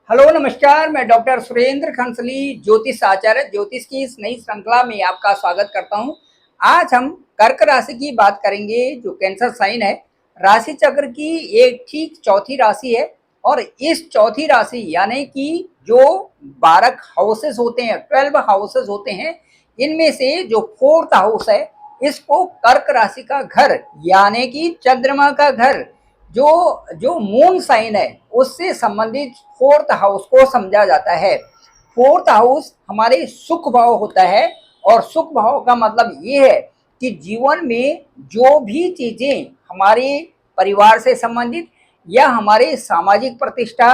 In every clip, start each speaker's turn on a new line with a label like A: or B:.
A: Hello नमस्कार, मैं doctor Surendra खंसली ज्योतिष आचार्य ज्योतिष की इस नई श्रृंखला में आपका स्वागत करता हूं। आज हम कर्क राशि की बात करेंगे जो कैंसर साइन है। राशि चक्र की एक ठीक चौथी राशि है और इस चौथी राशि यानी कि जो 12 हाउसेस होते हैं, 12 हाउसेस होते हैं, इनमें से जो फोर्थ हाउस है इसको कर्क राशि का घर यानी कि चंद्रमा का घर, जो जो मून साइन है उससे संबंधित फोर्थ हाउस को समझा जाता है। फोर्थ हाउस हमारे सुख भाव होता है और सुख भाव का मतलब ये है कि जीवन में जो भी चीजें हमारे परिवार से संबंधित या हमारे सामाजिक प्रतिष्ठा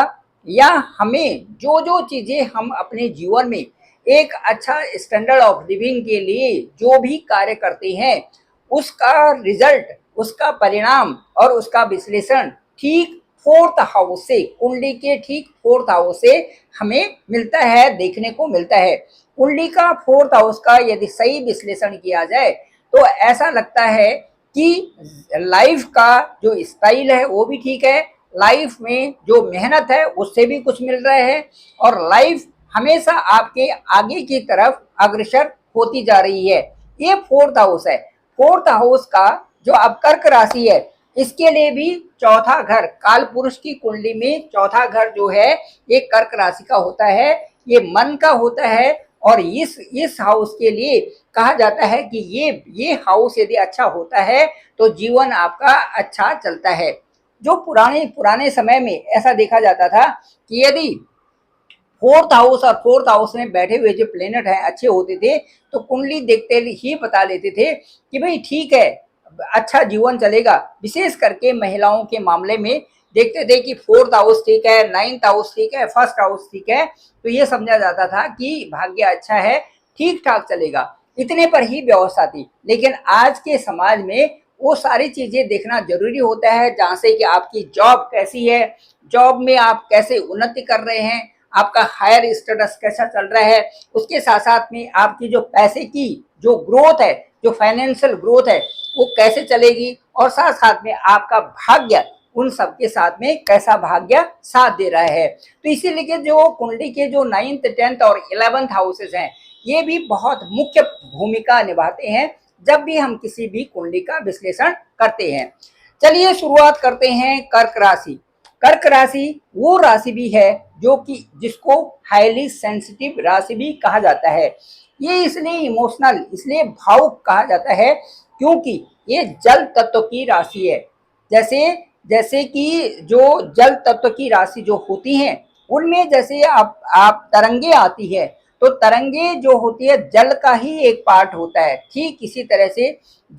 A: या हमें जो जो चीजें हम अपने जीवन में एक अच्छा स्टैंडर्ड ऑफ लिविंग के लिए जो भी कार्य करते हैं उसका रिजल्ट, उसका परिणाम और उसका विश्लेषण ठीक फोर्थ हाउस से, कुंडली के ठीक फोर्थ हाउस से हमें मिलता है, देखने को मिलता है। कुंडली का फोर्थ हाउस का यदि सही विश्लेषण किया जाए तो ऐसा लगता है कि लाइफ का जो स्टाइल है वो भी ठीक है, लाइफ में जो मेहनत है उससे भी कुछ मिल रहा है और लाइफ हमेशा आपके आगे की तरफ अग्रसर होती जा रही है। ये फोर्थ हाउस है। फोर्थ हाउस का जो अब कर्क राशि है इसके लिए भी चौथा घर, काल पुरुष की कुंडली में चौथा घर जो है ये कर्क राशि का होता है, ये मन का होता है और इस हाउस के लिए कहा जाता है कि ये हाउस यदि अच्छा होता है तो जीवन आपका अच्छा चलता है। जो पुराने पुराने समय में ऐसा देखा जाता था कि यदि फोर्थ हाउस और फोर्थ हाउस में बैठे हुए जो प्लेनेट हैं अच्छे होते थे तो कुंडली देखते ही बता लेते थे कि भाई ठीक है, अच्छा जीवन चलेगा। विशेष करके महिलाओं के मामले में देखते थे कि फोर्थ हाउस ठीक है, नाइन्थ हाउस ठीक है, फर्स्ट हाउस ठीक है, तो ये समझा जाता था कि भाग्य अच्छा है, ठीक ठाक चलेगा। इतने पर ही व्यवस्था थी। लेकिन आज के समाज में वो सारी चीजें देखना जरूरी होता है, जहाँ से कि आपकी जॉब कैसी है, जॉब में आप कैसे उन्नति कर रहे हैं, आपका हायर स्टेटस कैसा चल रहा है, उसके साथ साथ में आपकी जो पैसे की जो ग्रोथ है, जो फाइनेंशियल ग्रोथ है वो कैसे चलेगी और साथ साथ में आपका भाग्य उन सबके साथ में कैसा भाग्य साथ दे रहा है। तो इसीलिए जो कुंडली के जो 9th 10th और 11th हाउसेस हैं ये भी बहुत मुख्य भूमिका निभाते हैं जब भी हम किसी भी कुंडली का विश्लेषण करते हैं। चलिए शुरुआत करते हैं कर्क राशि। कर्क राशि वो राशि भी है जो कि जिसको हाईली सेंसिटिव राशि भी कहा जाता है। ये इसलिए इमोशनल, इसलिए भावुक कहा जाता है क्योंकि ये जल तत्व की राशि है। जैसे जैसे कि जो जल तत्व की राशि जो होती हैं उनमें जैसे आप तरंगे आती है तो तरंगे जो होती है जल का ही एक पार्ट होता है। ठीक इसी तरह से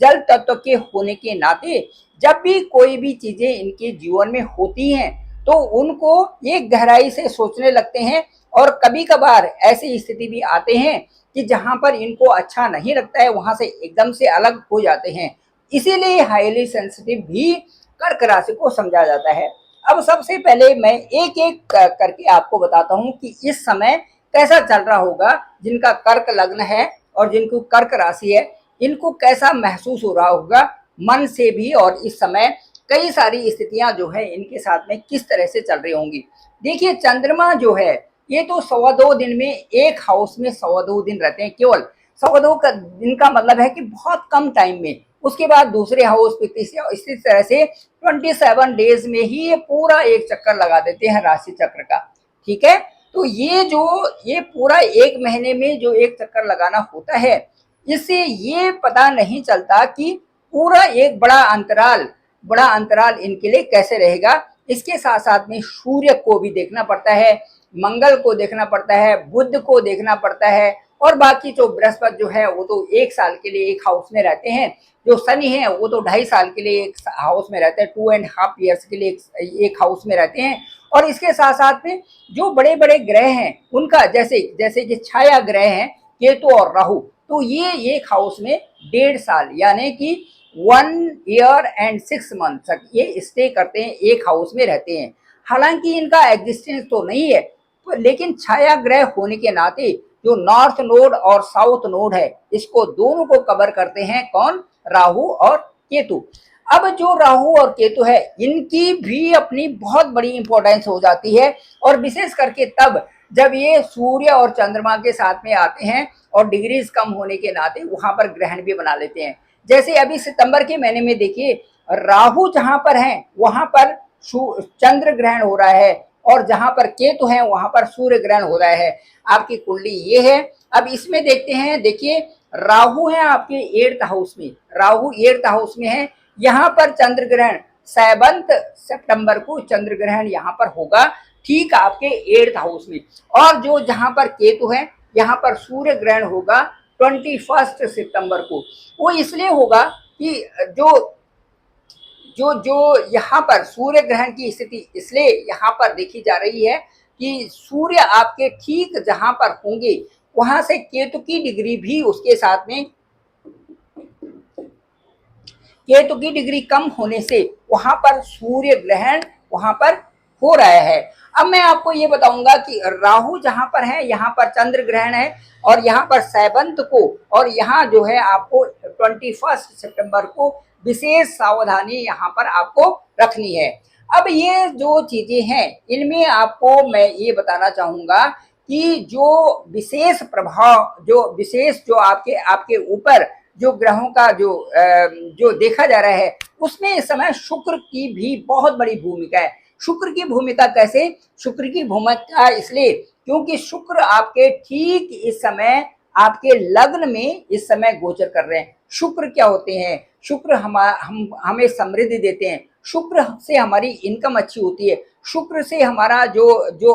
A: जल तत्व के होने के नाते जब भी कोई भी चीजें इनके जीवन में होती हैं तो उनको ये गहराई से सोचने लगते हैं और कभी कभार ऐसी स्थिति भी आते हैं कि जहां पर इनको अच्छा नहीं लगता है वहां से एकदम से अलग हो जाते हैं। इसीलिए हाईली सेंसिटिव भी कर्क राशि को समझा जाता है। अब सबसे पहले मैं एक एक करके आपको बताता हूं कि इस समय कैसा चल रहा होगा। जिनका कर्क लग्न है और जिनको कर्क राशि है इनको कैसा महसूस हो रहा होगा मन से भी, और इस समय कई सारी स्थितियां जो है इनके साथ में किस तरह से चल रही होंगी। देखिए चंद्रमा जो है ये तो 2.25 दिन में एक हाउस में 2.25 दिन रहते हैं, केवल 2.25 दिन का मतलब है कि बहुत कम टाइम में। उसके बाद दूसरे हाउस पे इसी तरह से 27 डेज में ही ये पूरा एक चक्कर लगा देते हैं राशि चक्र का। ठीक है, तो ये पूरा एक महीने में जो एक चक्कर लगाना होता है इससे ये पता नहीं चलता कि पूरा एक बड़ा अंतराल इनके लिए कैसे रहेगा। इसके साथ साथ में सूर्य को भी देखना पड़ता है, मंगल को देखना पड़ता है, बुध को देखना पड़ता है और बाकी जो बृहस्पति जो है वो तो 1 साल के लिए एक हाउस में रहते हैं। जो शनि है वो तो 2.5 साल के लिए एक हाउस में रहते हैं, 2.5 years के लिए एक हाउस में रहते हैं। और इसके साथ साथ में जो बड़े बड़े ग्रह हैं उनका जैसे जैसे कि छाया ग्रह हैं केतु और राहु, तो ये एक हाउस में 1.5 साल यानी कि 1 year and 6 months तक ये स्टे करते हैं, एक हाउस में रहते हैं। हालांकि इनका एग्जिस्टेंस तो नहीं है लेकिन छाया ग्रह होने के नाते जो नॉर्थ नोड और साउथ नोड है इसको दोनों को कवर करते हैं कौन, राहु और केतु। अब जो राहु और केतु है इनकी भी अपनी बहुत बड़ी इंपॉर्टेंस हो जाती है, और विशेष करके तब जब ये सूर्य और चंद्रमा के साथ में आते हैं और डिग्रीज कम होने के नाते वहां पर ग्रहण भी बना लेते हैं। जैसे अभी सितंबर के महीने में देखिए, राहु जहां पर है वहां पर चंद्र ग्रहण हो रहा है, और जहां पर केतु है वहां पर सूर्य ग्रहण हो रहा है। आपकी कुंडली ये है। अब इसमें देखते हैं, देखिए राहु है आपके 8th हाउस में, राहु 8th हाउस में है। यहाँ पर चंद्र ग्रहण 7 सितंबर को चंद्र ग्रहण यहाँ पर होगा, ठीक आपके 8th हाउस में। और जो जहां पर केतु है यहाँ पर सूर्य ग्रहण होगा 21 सितंबर को। वो इसलिए होगा कि जो जो जो यहाँ पर सूर्य ग्रहण की स्थिति इसलिए यहाँ पर देखी जा रही है कि सूर्य आपके ठीक जहां पर होंगे वहां से केतु की डिग्री भी उसके साथ में, केतु की डिग्री कम होने से वहां पर सूर्य ग्रहण वहां पर हो रहा है। अब मैं आपको ये बताऊंगा कि राहु जहां पर है यहाँ पर चंद्र ग्रहण है, और यहाँ पर 7 को, और यहाँ जो है आपको 21 सितंबर को विशेष सावधानी यहाँ पर आपको रखनी है। अब ये जो चीजें हैं इनमें आपको मैं ये बताना चाहूंगा कि जो विशेष प्रभाव, जो विशेष जो आपके आपके ऊपर जो ग्रहों का जो देखा जा रहा है उसमें इस समय शुक्र की भी बहुत बड़ी भूमिका है। शुक्र की भूमिका कैसे? शुक्र की भूमिका इसलिए क्योंकि शुक्र आपके ठीक इस समय आपके लग्न में इस समय गोचर कर रहे हैं। शुक्र क्या होते हैं? शुक्र हमें समृद्धि देते हैं, शुक्र से हमारी इनकम अच्छी होती है, शुक्र से हमारा जो जो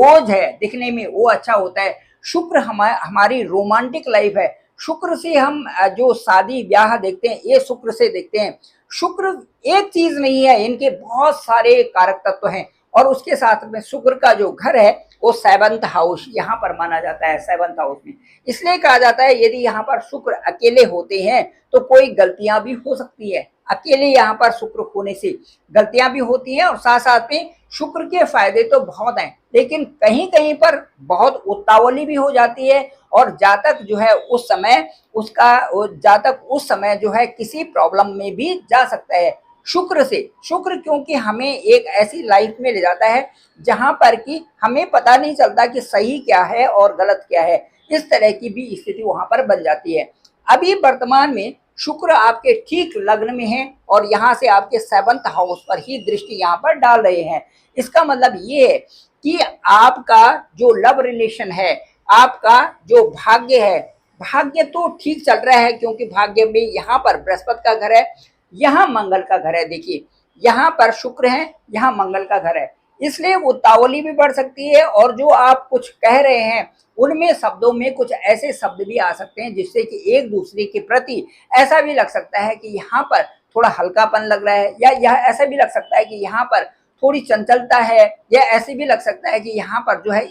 A: ओज है दिखने में वो अच्छा होता है, शुक्र हमारी रोमांटिक लाइफ है, शुक्र से हम जो शादी ब्याह देखते हैं ये शुक्र से देखते हैं। शुक्र एक चीज नहीं है, इनके बहुत सारे कारक तत्व हैं, और उसके साथ में शुक्र का जो घर है वो 7th हाउस यहाँ पर माना जाता है, 7th हाउस में। इसलिए कहा जाता है यदि यहाँ पर शुक्र अकेले होते हैं तो कोई गलतियां भी हो सकती है, अकेले यहाँ पर शुक्र होने से गलतियां भी होती हैं, और साथ साथ में शुक्र के फायदे तो बहुत हैं, लेकिन कहीं कहीं पर बहुत उतावली भी हो जाती है, और जातक जो है उस समय उसका जातक उस समय जो है किसी प्रॉब्लम में भी जा सकता है शुक्र से। शुक्र क्योंकि हमें एक ऐसी लाइफ में ले जाता है जहां पर कि हमें पता नहीं चलता कि सही क्या है और गलत क्या है, इस तरह की भी स्थिति वहां पर बन जाती है। अभी वर्तमान में शुक्र आपके ठीक लग्न में है, और यहाँ से आपके 7th हाउस पर ही दृष्टि यहाँ पर डाल रहे हैं। इसका मतलब ये है कि आपका जो लव रिलेशन है, आपका जो भाग्य है, भाग्य तो ठीक चल रहा है क्योंकि भाग्य में यहाँ पर बृहस्पति का घर है, यहाँ मंगल का घर है। देखिए यहाँ पर शुक्र है, यहाँ मंगल का घर है, इसलिए उतावली भी बढ़ सकती है, और जो आप कुछ कह रहे हैं उनमें शब्दों में कुछ ऐसे शब्द भी आ सकते हैं जिससे कि एक दूसरे के प्रति ऐसा भी लग सकता है कि यहाँ पर थोड़ा हल्कापन लग रहा है, या यह ऐसा भी लग सकता है कि यहाँ पर थोड़ी चंचलता है, या ऐसे भी लग सकता है कि यहाँ पर जो है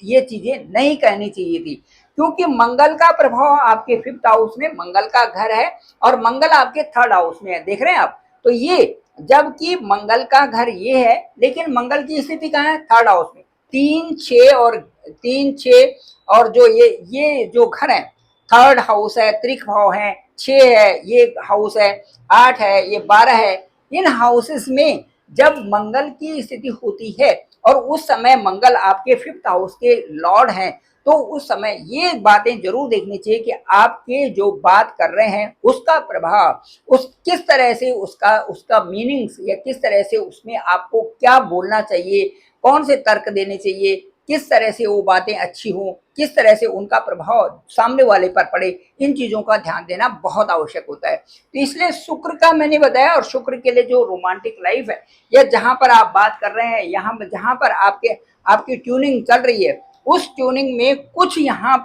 A: ये चीजें नहीं कहनी चाहिए थी, क्योंकि मंगल का प्रभाव आपके 5th हाउस में, मंगल का घर है, और मंगल आपके 3rd हाउस में है, देख रहे हैं आप। तो ये जबकि मंगल का घर ये है, लेकिन मंगल की स्थिति कहाँ है? 3rd हाउस में। 3 6 और जो ये जो घर है 3rd हाउस है, त्रिक भाव है, 6 है ये हाउस है, 8 है, ये 12 है। इन हाउसेस में जब मंगल की स्थिति होती है और उस समय मंगल आपके 5th हाउस के लॉर्ड हैं, तो उस समय ये बातें जरूर देखनी चाहिए कि आपके जो बात कर रहे हैं उसका प्रभाव, उस किस तरह से उसका मीनिंग्स, या किस तरह से उसमें आपको क्या बोलना चाहिए, कौन से तर्क देने चाहिए, किस तरह से वो बातें अच्छी हों, किस तरह से उनका प्रभाव सामने वाले पर पड़े, इन चीजों का ध्यान देना बहुत आवश्यक होता है। तो इसलिए शुक्र का मैंने बताया, और शुक्र के लिए जो रोमांटिक लाइफ है, या जहां पर आप बात कर रहे हैं, यहाँ जहां पर आपकी ट्यूनिंग चल रही है, उस ट्यूनिंग में कुछ यहाँ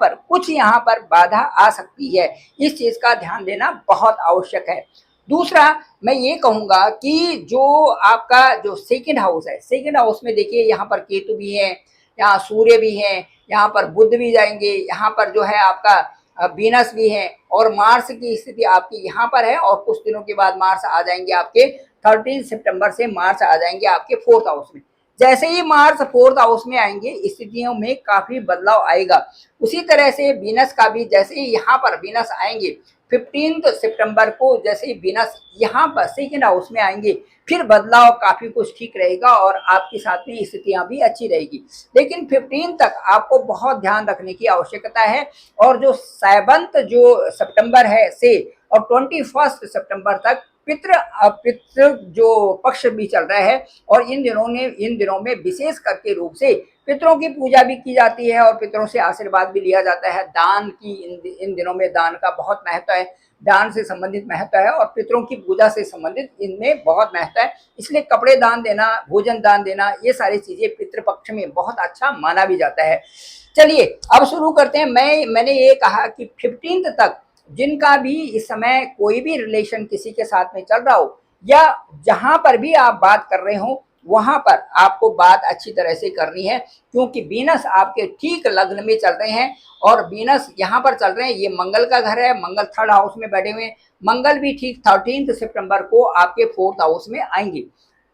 A: पर बाधा आ सकती है। इस चीज का ध्यान देना बहुत आवश्यक है। दूसरा मैं ये कहूंगा कि जो आपका जो 2nd हाउस है, 2nd हाउस में देखिए यहाँ पर केतु भी है, यहाँ सूर्य भी है, यहाँ पर बुध भी जाएंगे, यहाँ पर जो है आपका वीनस भी है, और मार्स की स्थिति आपकी यहाँ पर है, और कुछ दिनों के बाद मार्स आ जाएंगे आपके 13 सितंबर से मार्स आ जाएंगे आपके 4th हाउस में। जैसे ही मार्स 4th हाउस में आएंगे स्थितियों में काफी बदलाव आएगा। उसी तरह से वीनस का भी जैसे ही यहाँ पर वीनस आएंगे 15 सितंबर को जैसे ही वीनस यहाँ पर सेकेंड हाउस में आएंगे, फिर बदलाव काफी कुछ ठीक रहेगा और आपके साथ में स्थितियां भी अच्छी रहेगी। लेकिन 15 तक आपको बहुत ध्यान रखने की आवश्यकता है। और जो 7 जो सितंबर है से और 21 सितंबर तक पितृ जो पक्ष भी चल रहा है, और इन दिनों में विशेष करके रूप से पितरों की पूजा भी की जाती है और पितरों से आशीर्वाद भी लिया जाता है। दान की इन दिनों में दान का बहुत महत्व है, दान से संबंधित महत्व है और पितरों की पूजा से संबंधित इनमें बहुत महत्व है। इसलिए कपड़े दान देना, भोजन दान देना, ये सारी चीजें पितृपक्ष में बहुत अच्छा माना भी जाता है। चलिए अब शुरू करते हैं। मैंने ये कहा कि 15 तक जिनका भी इस समय कोई भी रिलेशन किसी के साथ में चल रहा हो, या जहां पर भी आप बात कर रहे हो वहां पर आपको बात अच्छी तरह से करनी है, क्योंकि वीनस आपके ठीक लग्न में चल रहे हैं और वीनस यहाँ पर चल रहे हैं। ये मंगल का घर है, मंगल 3rd हाउस में बैठे हुए हैं। मंगल भी ठीक 13 सितंबर को आपके 4th हाउस में आएंगे।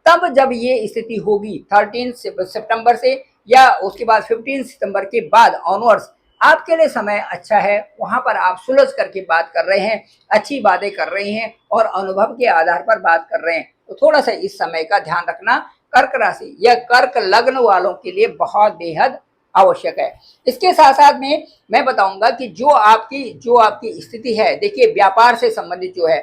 A: तब जब ये स्थिति होगी 13 सितंबर से या उसके बाद 15 सितंबर के बाद ऑनवर्ड्स, आपके लिए समय अच्छा है। वहां पर आप सुलझ करके बात कर रहे हैं, अच्छी बातें कर रहे हैं और अनुभव के आधार पर बात कर रहे हैं। तो थोड़ा सा इस समय का ध्यान रखना कर्क राशि या कर्क लग्न वालों के लिए बहुत बेहद आवश्यक है। इसके साथ साथ में मैं बताऊंगा कि जो आपकी स्थिति है, देखिए व्यापार से संबंधित जो है,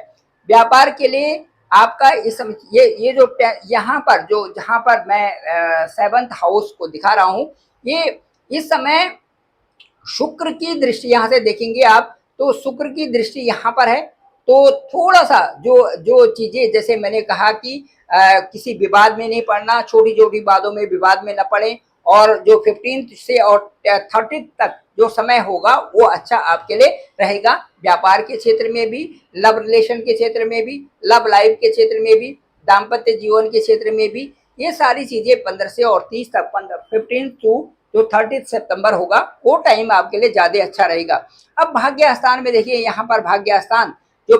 A: व्यापार के लिए आपका इस ये जो यहाँ पर जो जहां पर मैं 7th हाउस को दिखा रहा हूं, ये इस समय शुक्र की दृष्टि यहाँ से देखेंगे आप, तो शुक्र की दृष्टि यहाँ पर है। तो थोड़ा सा जो चीजें, जैसे मैंने कहा कि किसी विवाद में नहीं पड़ना, छोटी छोटी बातों में विवाद में न पड़े, और जो 15 से और 30 तक जो समय होगा वो अच्छा आपके लिए रहेगा। व्यापार के क्षेत्र में भी, लव रिलेशन के क्षेत्र में भी, लव लाइफ के क्षेत्र में भी, दाम्पत्य जीवन के क्षेत्र में भी, ये सारी चीजें 15 से और 30 तक, 15 टू जो 30 सितंबर होगा वो टाइम आपके लिए ज्यादा अच्छा रहेगा। अब भाग्य स्थान में देखिए, यहाँ पर भाग्य स्थान जो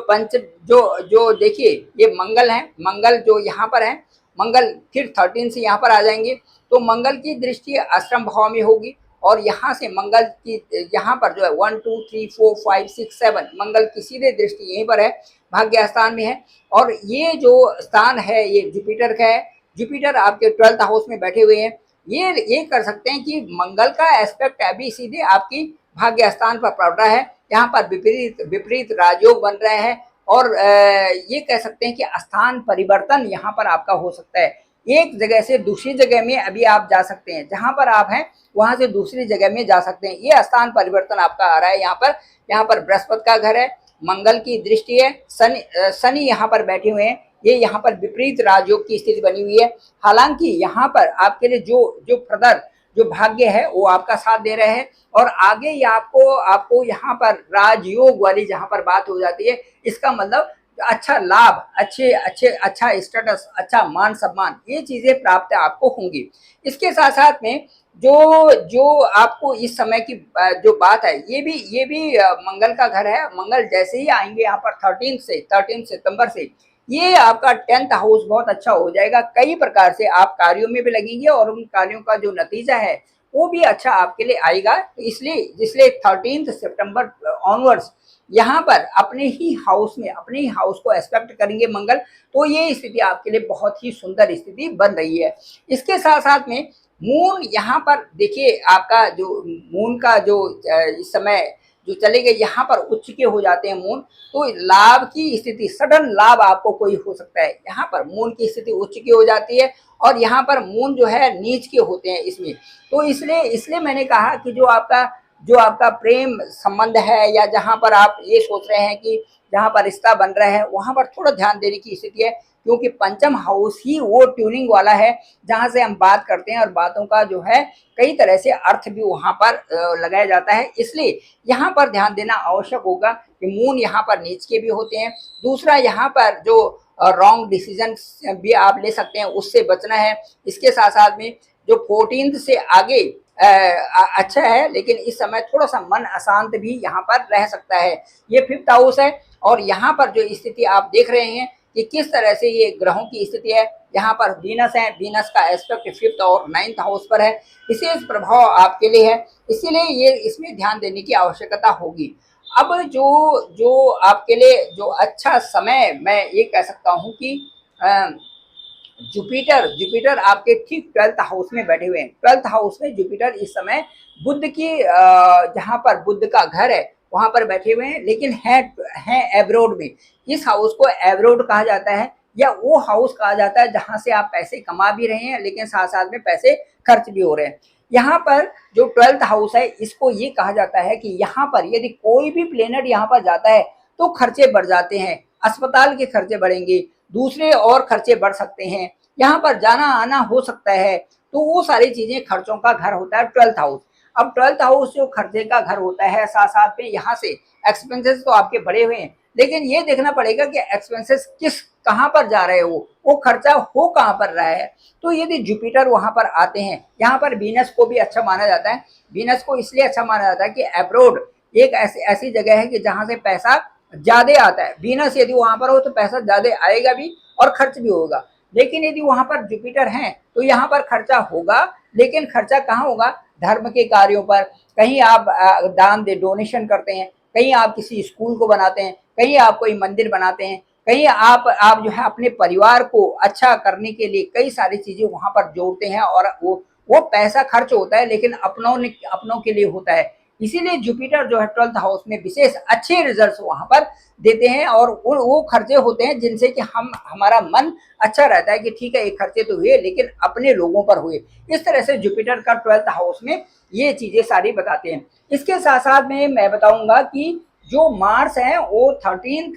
A: जो देखिए ये मंगल है, मंगल जो यहाँ पर है, मंगल फिर 13 से यहाँ पर आ जाएंगे, तो मंगल की दृष्टि अष्टम भाव में होगी और यहाँ से मंगल की यहाँ पर जो है 1 2 3 4 5 6 7 मंगल की सीधे दृष्टि यहीं पर है, भाग्य स्थान में है। और ये जो स्थान है ये जुपिटर का है, जुपिटर आपके 12th हाउस में बैठे हुए हैं। ये कर सकते हैं कि मंगल का एस्पेक्ट अभी सीधे आपकी भाग्य स्थान पर पड़ रहा है, यहाँ पर विपरीत राजयोग बन रहे हैं और ये कह सकते हैं कि स्थान परिवर्तन यहाँ पर आपका हो सकता है। एक जगह से दूसरी जगह में अभी आप जा सकते हैं, जहां पर आप हैं वहां से दूसरी जगह में जा सकते हैं। ये स्थान परिवर्तन आपका आ रहा है। यहाँ पर बृहस्पति का घर है, मंगल की दृष्टि है, शनि यहाँ पर बैठे हुए हैं, ये यहाँ पर विपरीत राजयोग की स्थिति बनी हुई है। हालांकि यहाँ पर आपके लिए जो फर्दर जो भाग्य है वो आपका साथ दे रहे हैं और आगे ये आपको यहाँ पर राजयोग वाली जहाँ पर बात हो जाती है, इसका मतलब अच्छा लाभ, अच्छा स्टेटस, अच्छा मान सम्मान, ये चीजें प्राप्त आपको होंगी। इसके साथ साथ में जो आपको इस समय की जो बात है, ये भी मंगल का घर है। मंगल जैसे ही आएंगे यहाँ पर 13 सितंबर से ये आपका 10th हाउस बहुत अच्छा हो जाएगा। कई प्रकार से आप कार्यों में भी लगेंगे और उन कार्यों का जो नतीजा है वो भी अच्छा आपके लिए आएगा। इसलिए 13 सितंबर ऑनवर्ड्स यहाँ पर अपने ही हाउस को एस्पेक्ट करेंगे मंगल, तो ये स्थिति आपके लिए बहुत ही सुंदर स्थिति बन रही है। इसके साथ साथ में मून यहाँ पर देखिए, आपका जो मून का जो इस समय जो चलेंगे यहाँ पर उच्च के हो जाते हैं मून, तो लाभ की स्थिति, सडन लाभ आपको कोई हो सकता है। यहाँ पर मून की स्थिति उच्च की हो जाती है और यहाँ पर मून जो है नीच के होते हैं इसमें। तो इसलिए मैंने कहा कि जो आपका प्रेम संबंध है या जहाँ पर आप ये सोच रहे हैं कि जहाँ पर रिश्ता बन रहा है वहां पर थोड़ा ध्यान देने की स्थिति है, क्योंकि पंचम हाउस ही वो ट्यूनिंग वाला है जहां से हम बात करते हैं और बातों का जो है कई तरह से अर्थ भी वहां पर लगाया जाता है। इसलिए यहाँ पर ध्यान देना आवश्यक होगा कि मून यहाँ पर नीच के भी होते हैं। दूसरा, यहाँ पर जो रॉन्ग डिसीजन भी आप ले सकते हैं, उससे बचना है। इसके साथ साथ में जो 14 से आगे अच्छा है, लेकिन इस समय थोड़ा सा मन अशांत भी यहाँ पर रह सकता है। ये 5th हाउस है और यहाँ पर जो स्थिति आप देख रहे हैं कि किस तरह से ये ग्रहों की स्थिति है। यहाँ पर वीनस है, वीनस का एस्पेक्ट 5th और 9th हाउस पर है, विशेष प्रभाव आपके लिए है, इसीलिए ये इसमें ध्यान देने की आवश्यकता होगी। अब जो जो आपके लिए जो अच्छा समय मैं ये कह सकता हूँ कि जुपिटर जुपिटर आपके ठीक 12th हाउस में बैठे हुए हैं। 12th हाउस में जुपिटर इस समय बुध की जहां पर बुध का घर है वहां पर बैठे हुए हैं, लेकिन हैं एब्रोड में। इस हाउस को एब्रोड कहा जाता है या वो हाउस कहा जाता है जहां से आप पैसे कमा भी रहे हैं लेकिन साथ साथ में पैसे खर्च भी हो रहे हैं। यहाँ पर जो 12th हाउस है इसको ये कहा जाता है कि यहाँ पर यदि कोई भी प्लेनेट यहाँ पर जाता है तो खर्चे बढ़ जाते हैं, अस्पताल के खर्चे बढ़ेंगे, दूसरे और खर्चे बढ़ सकते हैं, यहाँ पर जाना आना हो सकता है। तो वो सारी चीजें खर्चों का घर होता है 12th हाउस। अब 12th हाउस जो खर्चे का घर होता है, साथ साथ में यहाँ से एक्सपेंसेस तो आपके बढ़े हुए हैं, लेकिन ये देखना पड़ेगा कि एक्सपेंसेस किस कहाँ पर जा रहे हो, वो खर्चा हो कहाँ पर रहा है। तो यदि जुपिटर वहां पर आते हैं, यहाँ पर वीनस को भी अच्छा माना जाता है। वीनस को इसलिए अच्छा माना जाता है कि अब्रोड एक ऐसी जगह है कि जहां से पैसा ज्यादा आता है। वीनस यदि वहां पर हो तो पैसा ज्यादा आएगा भी और खर्च भी होगा। लेकिन यदि वहां पर जुपिटर हैं तो यहाँ पर खर्चा होगा, लेकिन खर्चा कहाँ होगा, धर्म के कार्यों पर। कहीं आप दान दे डोनेशन करते हैं, कहीं आप किसी स्कूल को बनाते हैं, कहीं आप कोई मंदिर बनाते हैं, कहीं आप जो है अपने परिवार को अच्छा करने के लिए कई सारी चीजें वहां पर जोड़ते हैं और वो पैसा खर्च होता है लेकिन अपनों के लिए होता है। इसीलिए जुपिटर जो है 12th हाउस में विशेष अच्छे रिजल्ट्स वहां पर देते हैं और वो खर्चे होते हैं जिनसे कि हमारा मन अच्छा रहता है कि ठीक है ये खर्चे तो हुए लेकिन अपने लोगों पर हुए। इस तरह से जुपिटर का 12th हाउस में ये चीजें सारी बताते हैं। इसके साथ साथ में मैं बताऊंगा कि जो मार्स है वो 13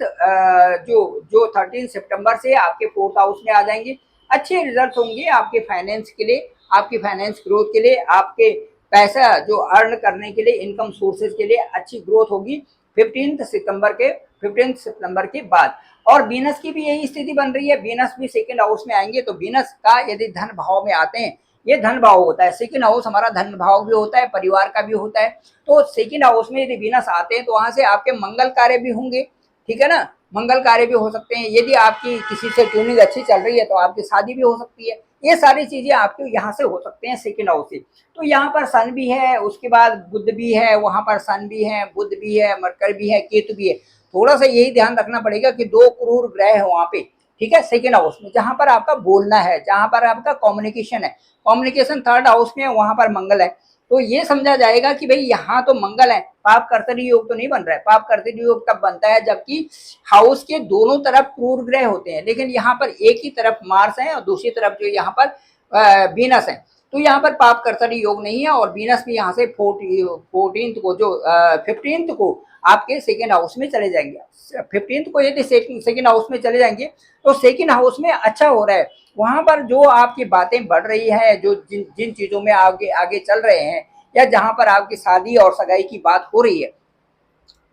A: जो 13 सितंबर से आपके 4th हाउस में आ जाएंगे। अच्छे रिजल्ट होंगे आपके फाइनेंस के लिए, आपकी फाइनेंस ग्रोथ के लिए, आपके पैसा जो अर्न करने के लिए, इनकम सोर्सेज के लिए अच्छी ग्रोथ होगी 15 सितंबर के बाद। और वीनस की भी यही स्थिति बन रही है, वीनस भी सेकंड हाउस में आएंगे। तो वीनस का यदि धन भाव में आते हैं, ये धन भाव होता है, सेकंड हाउस हमारा धन भाव भी होता है, परिवार का भी होता है। तो सेकंड हाउस में यदि वीनस आते हैं तो वहां से आपके मंगल कार्य भी होंगे, ठीक है ना, मंगल कार्य भी हो सकते हैं। यदि आपकी किसी से ट्यूनिंग अच्छी चल रही है तो आपकी शादी भी हो सकती है। ये सारी चीजें आपके यहाँ से हो सकते हैं सेकंड हाउस से। तो यहाँ पर सन भी है, उसके बाद बुध भी है, वहां पर सन भी है, बुध भी है, मरकर भी है, केतु भी है। थोड़ा सा यही ध्यान रखना पड़ेगा कि दो क्रूर ग्रह है वहां पे, ठीक है, सेकंड हाउस में, जहां पर आपका बोलना है, जहां पर आपका कम्युनिकेशन है। कम्युनिकेशन 3rd हाउस में, वहां पर मंगल है। तो ये समझा जाएगा कि भाई यहाँ तो मंगल है, पाप कर्तरी योग तो नहीं बन रहा है। पाप कर्तरी योग तब बनता है जबकि हाउस के दोनों तरफ क्रूर ग्रह होते हैं, लेकिन यहाँ पर एक ही तरफ मार्स है और दूसरी तरफ जो यहाँ पर वीनस है। तो यहाँ पर पाप कर्तरी योग नहीं है और वीनस भी यहाँ से 14th को जो 15th को आपके सेकेंड हाउस में चले जाएंगे। 15th को यदि सेकेंड हाउस में चले जाएंगे तो सेकेंड हाउस में अच्छा हो रहा है। वहां पर जो आपकी बातें बढ़ रही है, जो जिन चीजों में आगे आगे चल रहे हैं या जहां पर आपकी शादी और सगाई की बात हो रही है,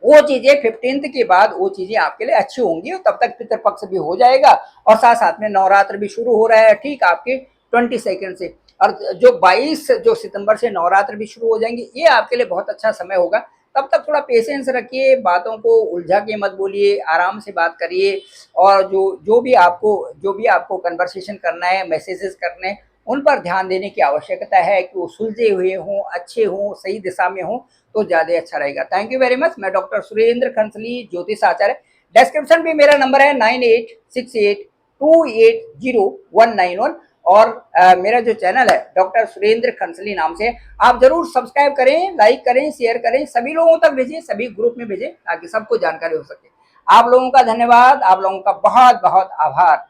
A: वो चीजें 15th के बाद वो चीजें आपके लिए अच्छी होंगी और तब तक पितृपक्ष भी हो जाएगा और साथ साथ में नवरात्र भी शुरू हो रहा है, ठीक आपके 22 से। और जो 22 जो सितंबर से नवरात्र भी शुरू हो जाएंगे, ये आपके लिए बहुत अच्छा समय होगा। तब तक थोड़ा पेशेंस रखिए, बातों को उलझा के मत बोलिए, आराम से बात करिए और जो भी आपको कन्वर्सेशन करना है, मैसेजेस करने हैं, उन पर ध्यान देने की आवश्यकता है कि वो सुलझे हुए हों, अच्छे हों, सही दिशा में हों, तो ज़्यादा अच्छा रहेगा। Thank you very much. मैं डॉक्टर सुरेंद्र खंसली, ज्योतिष आचार्य। डिस्क्रिप्शन में मेरा नंबर है 9868280191 और मेरा जो चैनल है डॉक्टर सुरेंद्र खंसली नाम से, आप जरूर सब्सक्राइब करें, लाइक करें, शेयर करें, सभी लोगों तक भेजें, सभी ग्रुप में भेजें ताकि सबको जानकारी हो सके। आप लोगों का धन्यवाद, आप लोगों का बहुत बहुत आभार।